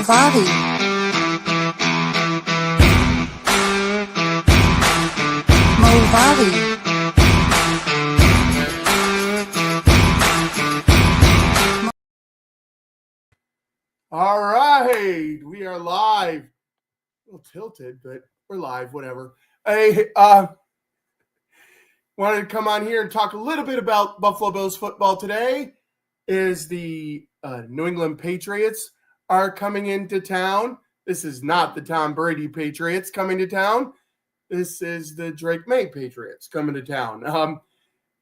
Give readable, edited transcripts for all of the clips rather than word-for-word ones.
Movavi. Movavi. All right, we are live. A little tilted, but we're live, whatever. Hey, wanted to come on here and talk a little bit about Buffalo Bills football today. Is the New England Patriots are coming into town. This is not the Tom Brady Patriots coming to town. This is the Drake May Patriots coming to town.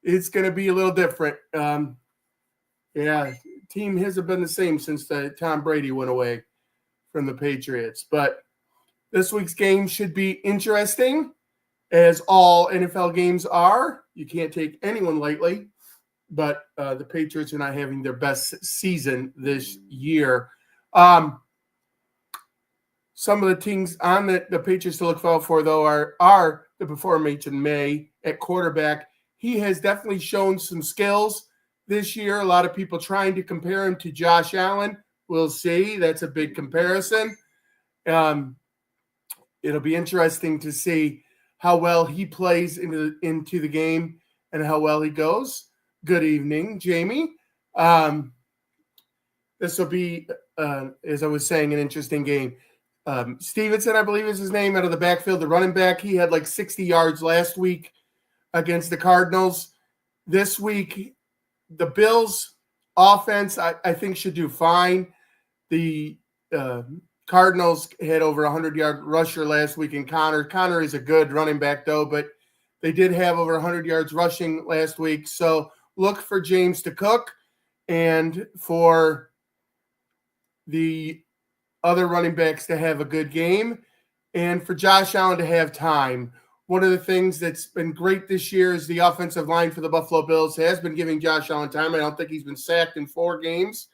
It's going to be a little different. Team hasn't been the same since Tom Brady went away from the Patriots. But this week's game should be interesting, as all NFL games are. You can't take anyone lightly, but the Patriots are not having their best season this year. Some of the things on the Patriots to look out for, though, are the performance in May at quarterback. He has definitely shown some skills this year. A lot of people trying to compare him to Josh Allen. We'll see. That's a big comparison. It'll be interesting to see how well he plays into the game and how well he goes. Good evening, Jamie. This will be, as I was saying, an interesting game. Stevenson, I believe is his name, out of the backfield, the running back. He had like 60 yards last week against the Cardinals. This week, the Bills offense, I think, should do fine. The Cardinals had over 100-yard rusher last week in Connor. Connor is a good running back, though, but they did have over 100 yards rushing last week. So look for James to cook and for the other running backs to have a good game and for Josh Allen to have time. One of the things that's been great this year is the offensive line for the Buffalo Bills has been giving Josh Allen time. I don't think he's been sacked in 4 games.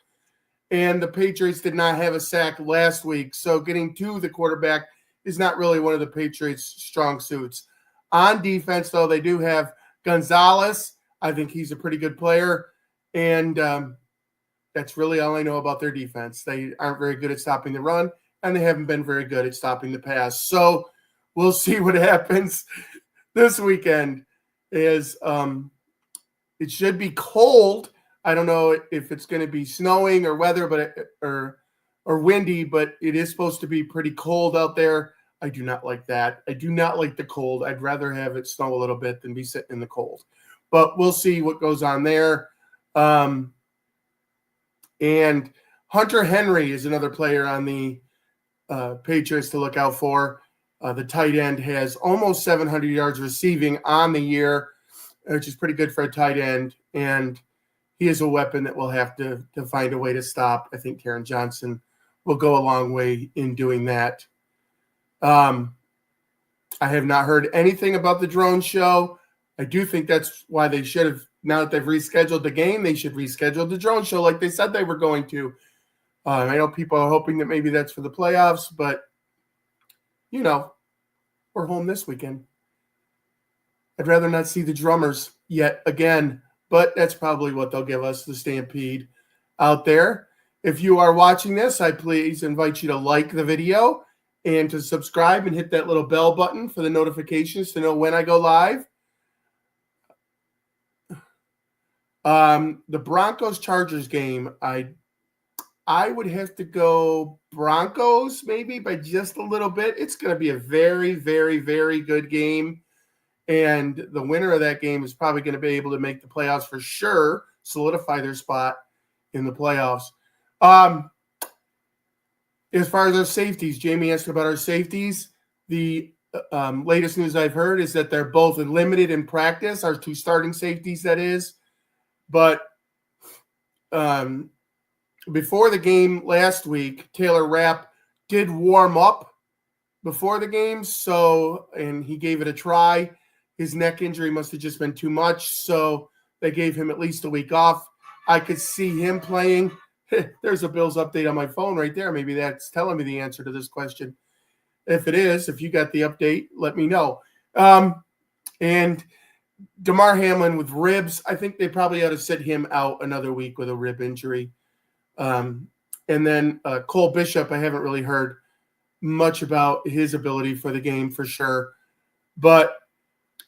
And the Patriots did not have a sack last week. So getting to the quarterback is not really one of the Patriots' strong suits. On defense, though, they do have Gonzalez. I think he's a pretty good player. And that's really all I know about their defense. They aren't very good at stopping the run, and they haven't been very good at stopping the pass. So we'll see what happens this weekend. It should be cold. I don't know if it's going to be snowing or weather, or windy, but it is supposed to be pretty cold out there. I do not like that. I do not like the cold. I'd rather have it snow a little bit than be sitting in the cold. But we'll see what goes on there. And Hunter Henry is another player on the Patriots to look out for. The tight end has almost 700 yards receiving on the year, which is pretty good for a tight end. And he is a weapon that we'll have to find a way to stop. I think Taron Johnson will go a long way in doing that. I have not heard anything about the drone show. I do think that's why they should have, now that they've rescheduled the game, they should reschedule the drone show like they said they were going to. I know people are hoping that maybe that's for the playoffs, but, we're home this weekend. I'd rather not see the drummers yet again, but that's probably what they'll give us, the Stampede out there. If you are watching this, I please invite you to like the video and to subscribe and hit that little bell button for the notifications to know when I go live. The Broncos-Chargers game, I would have to go Broncos maybe by just a little bit. It's going to be a very, very, very good game. And the winner of that game is probably going to be able to make the playoffs for sure, solidify their spot in the playoffs. As far as our safeties, Jamie asked about our safeties. The latest news I've heard is that they're both limited in practice, our 2 starting safeties, that is. But before the game last week, Taylor Rapp did warm up before the game, and he gave it a try. His neck injury must have just been too much, so they gave him at least a week off. I could see him playing. There's a Bills update on my phone right there. Maybe that's telling me the answer to this question. If it is, if you got the update, let me know. And Damar Hamlin with ribs, I think they probably ought to sit him out another week with a rib injury. And then Cole Bishop, I haven't really heard much about his ability for the game for sure. But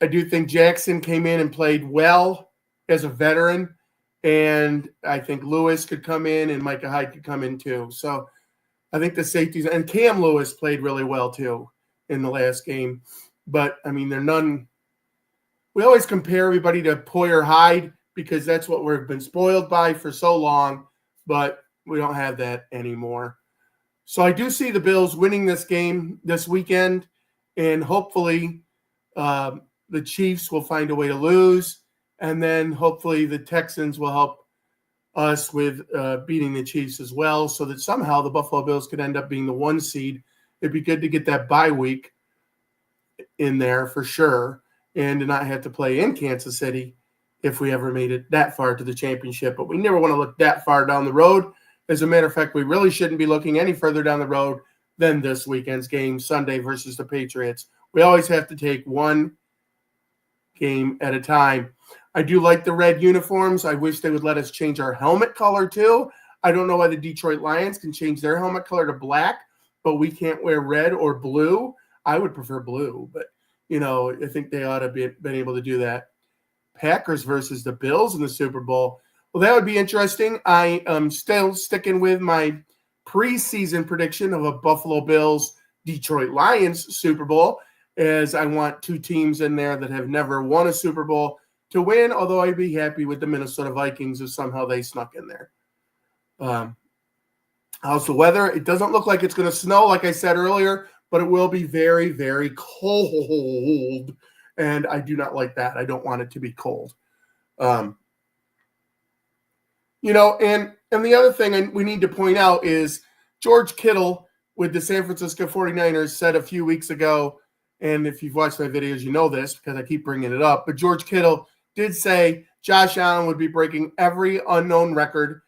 I do think Jackson came in and played well as a veteran. And I think Lewis could come in and Micah Hyde could come in too. So I think the safeties and Cam Lewis played really well too in the last game. But I mean, they're none. We always compare everybody to Poyer Hyde because that's what we've been spoiled by for so long, but we don't have that anymore. So I do see the Bills winning this game this weekend, and hopefully the Chiefs will find a way to lose, and then hopefully the Texans will help us with beating the Chiefs as well, so that somehow the Buffalo Bills could end up being the 1 seed. It'd be good to get that bye week in there for sure, and to not have to play in Kansas City if we ever made it that far to the championship. But we never want to look that far down the road. As a matter of fact, we really shouldn't be looking any further down the road than this weekend's game, Sunday versus the Patriots. We always have to take one game at a time. I do like the red uniforms. I wish they would let us change our helmet color too. I don't know why the Detroit Lions can change their helmet color to black, but we can't wear red or blue. I would prefer blue, but I think they ought to been able to do that. Packers versus the Bills in the Super Bowl. Well, that would be interesting. I am still sticking with my preseason prediction of a Buffalo Bills Detroit Lions Super Bowl, as I want two teams in there that have never won a Super Bowl to win, although I'd be happy with the Minnesota Vikings if somehow they snuck in there. How's the weather? It doesn't look like it's going to snow, like I said earlier, but it will be very, very cold, and I do not like that. I don't want it to be cold. And the other thing we need to point out is George Kittle with the San Francisco 49ers said a few weeks ago, and if you've watched my videos, you know this because I keep bringing it up, but George Kittle did say Josh Allen would be breaking every unknown record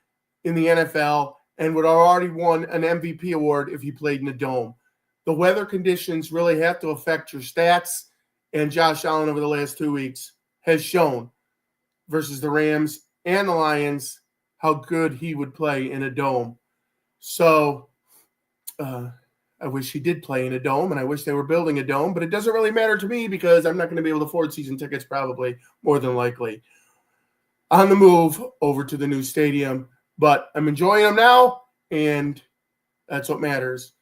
in the NFL and would have already won an MVP award if he played in a dome. The weather conditions really have to affect your stats, and Josh Allen over the last 2 weeks has shown versus the Rams and the Lions how good he would play in a dome. So I wish he did play in a dome, and I wish they were building a dome, but it doesn't really matter to me because I'm not going to be able to afford season tickets probably, more than likely. On the move over to the new stadium, but I'm enjoying them now, and that's what matters.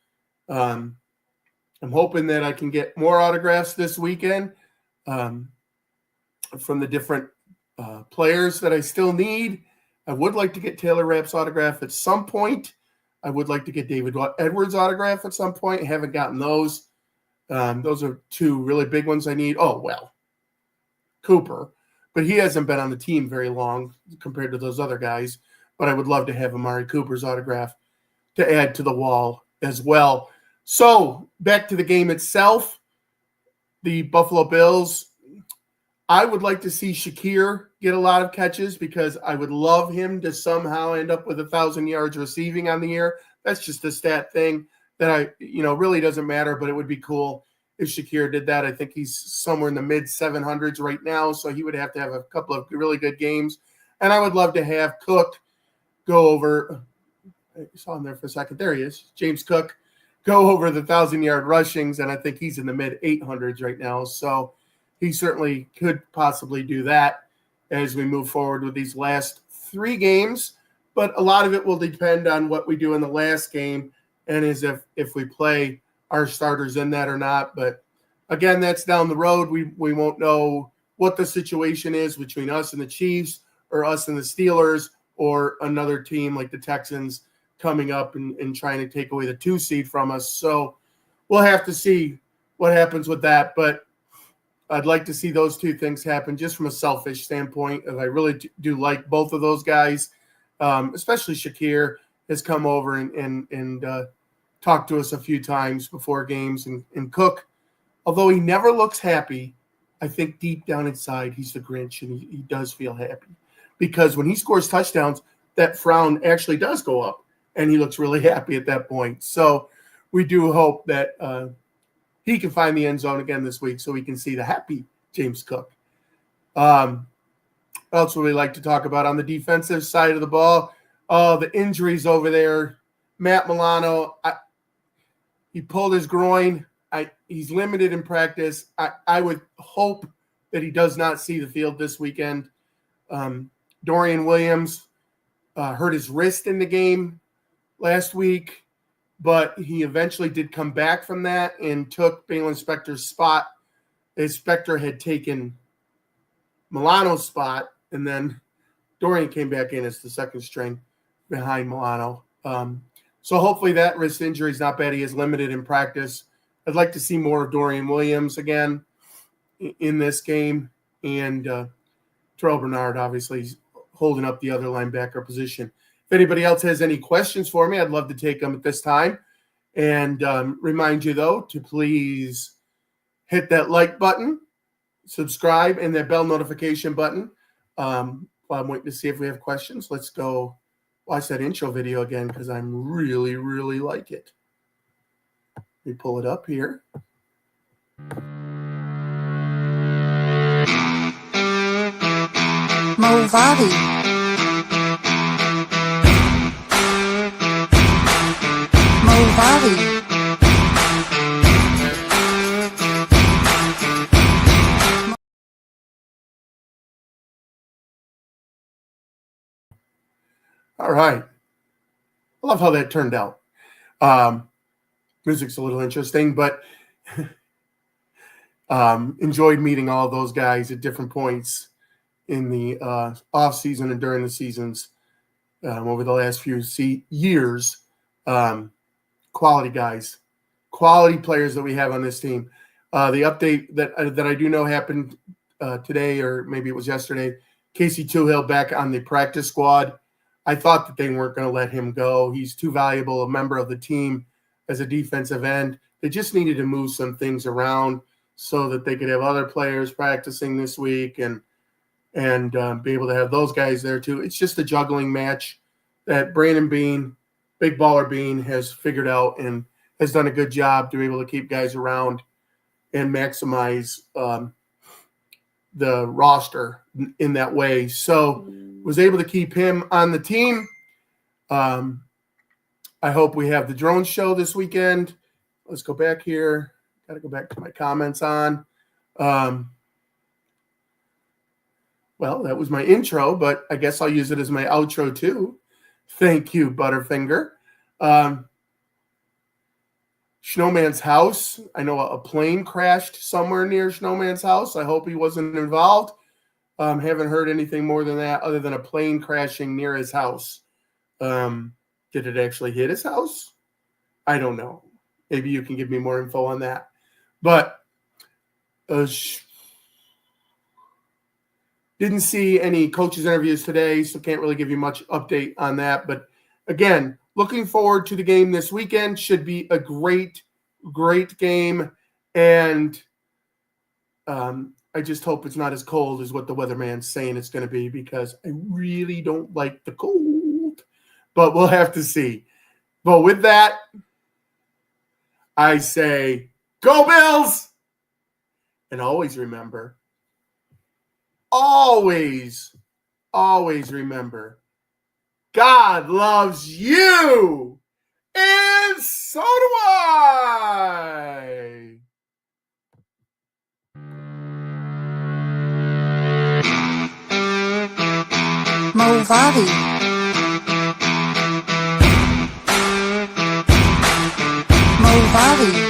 I'm hoping that I can get more autographs this weekend from the different players that I still need. I would like to get Taylor Rapp's autograph at some point. I would like to get David Edwards' autograph at some point. I haven't gotten those. Those are two really big ones I need. Oh, well, Cooper. But he hasn't been on the team very long compared to those other guys. But I would love to have Amari Cooper's autograph to add to the wall as well. So, back to the game itself. The Buffalo Bills. I would like to see Shakir get a lot of catches because I would love him to somehow end up with 1,000 yards receiving on the year. That's just a stat thing that really doesn't matter, but it would be cool if Shakir did that. I think he's somewhere in the mid 700s right now, so he would have to have a couple of really good games. And I would love to have Cook go over. I saw him there for a second. There he is, James Cook, go over the 1,000-yard rushings, and I think he's in the mid 800s right now. So he certainly could possibly do that as we move forward with these last 3 games. But a lot of it will depend on what we do in the last game and is if we play our starters in that or not. But, again, that's down the road. We won't know what the situation is between us and the Chiefs or us and the Steelers or another team like the Texans coming up and trying to take away the 2 seed from us. So we'll have to see what happens with that. But I'd like to see those 2 things happen just from a selfish standpoint. And I really do like both of those guys, especially Shakir has come over and talked to us a few times before games. And Cook, although he never looks happy, I think deep down inside he's the Grinch and he does feel happy. Because when he scores touchdowns, that frown actually does go up and he looks really happy at that point. So we do hope that he can find the end zone again this week so we can see the happy James Cook. What else would we like to talk about on the defensive side of the ball? The injuries over there Matt Milano, he pulled his groin. He's limited in practice. I would hope that he does not see the field this weekend. Dorian Williams hurt his wrist in the game last week, but he eventually did come back from that and took Balin Spector's spot. Spector had taken Milano's spot, and then Dorian came back in as the second string behind Milano. So hopefully that wrist injury is not bad. He is limited in practice. I'd like to see more of Dorian Williams again in this game. And Terrell Bernard, obviously, holding up the other linebacker position. If anybody else has any questions for me, I'd love to take them at this time. And remind you, though, to please hit that like button, subscribe, and that bell notification button. I'm waiting to see if we have questions. Let's go watch that intro video again because I really, really like it. Let me pull it up here. Movavi. Movavi. All right. I love how that turned out. Music's a little interesting, but enjoyed meeting all those guys at different points in the off season and during the seasons over the last few years. Quality guys, quality players that we have on this team. The update that I do know happened today, or maybe it was yesterday. Casey Toohill back on the practice squad. I thought that they weren't going to let him go. He's too valuable a member of the team as a defensive end. They just needed to move some things around so that they could have other players practicing this week and be able to have those guys there too. It's just a juggling match that Brandon Bean, Big Baller Bean, has figured out and has done a good job to be able to keep guys around and maximize the roster in that way. So was able to keep him on the team. I hope we have the drone show this weekend. Let's go back here. Got to go back to my comments on. Well, that was my intro, but I guess I'll use it as my outro too. Thank you, Butterfinger. Snowman's house. I know a plane crashed somewhere near Snowman's house. I hope he wasn't involved. Haven't heard anything more than that other than a plane crashing near his house. Did it actually hit his house? I don't know. Maybe you can give me more info on that. But didn't see any coaches' interviews today, so can't really give you much update on that. But again, looking forward to the game this weekend. Should be a great, great game. And I just hope it's not as cold as what the weatherman's saying it's going to be, because I really don't like the cold. But we'll have to see. But with that, I say, go Bills! And always remember, always remember, God loves you, and so do I. Movavi. Movavi.